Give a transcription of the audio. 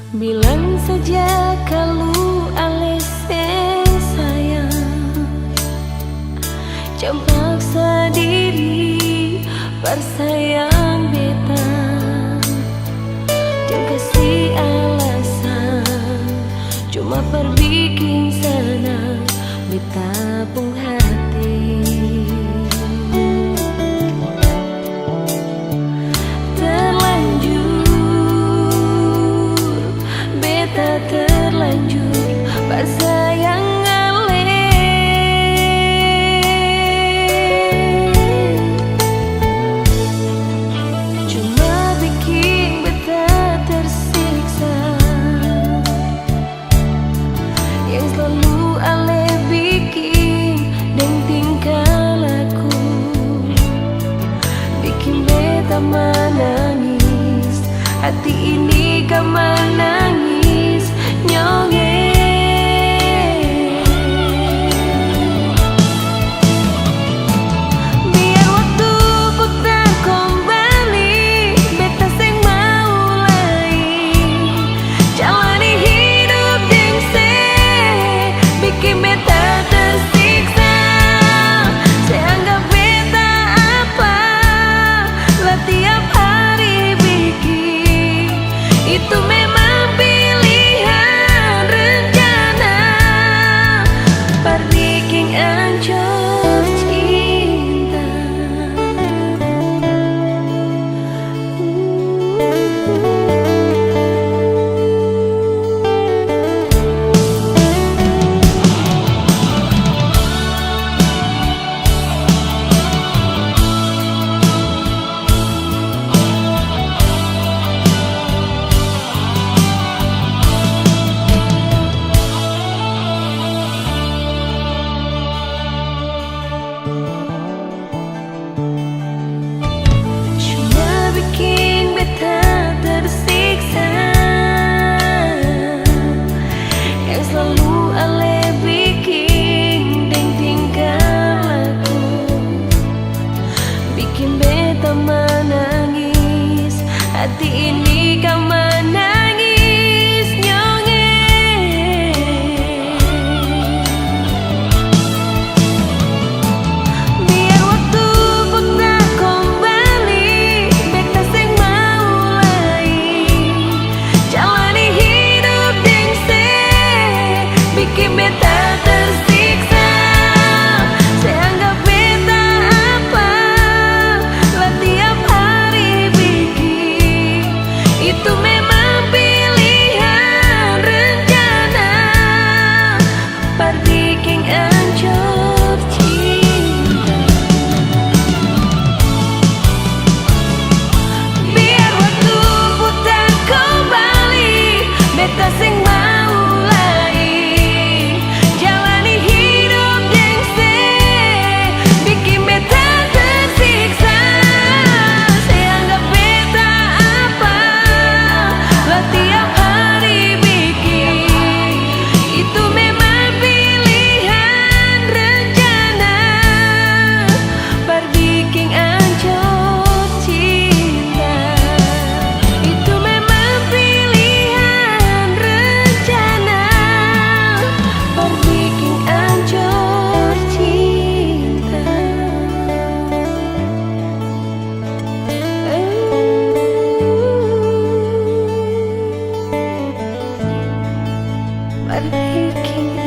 Bilang saja kalau alesnya sayang, jangan paksa diri bersayang beta. Jangan kasih alasan, cuma perbikin senang beta pun hati. Terlanjur bersayang alih, cuma bikin beta tersiksa. Yang selalu alih bikin dan tingkah laku, bikin beta menangis. Hati ini gak menangis nyonge. Biar waktu putar kembali, beta sing mau lain. Jalani hidup yang bikin beta tersiksa. Seanggap beta apa, lah tiap hari bikin itu memang hati ini kau menangis nyonge. Biar waktu putar kembali, beta sing mau lain. Jalani hidup yang bikin beta tersiksa. Seanggap beta apa, lah tiap hari bikin itu memang pilihan rencana. Perbikin ancur cinta. Biar waktu putar kembali, beta sing mau lain. Jalani hidup yang bikin beta tersiksa. Seanggap beta apa, lah tiap hari bikin itu memang pilihan rencana. Perbikin ancur cinta. Itu memang pilihan rencana. Perbikin ancur cinta. Perbikin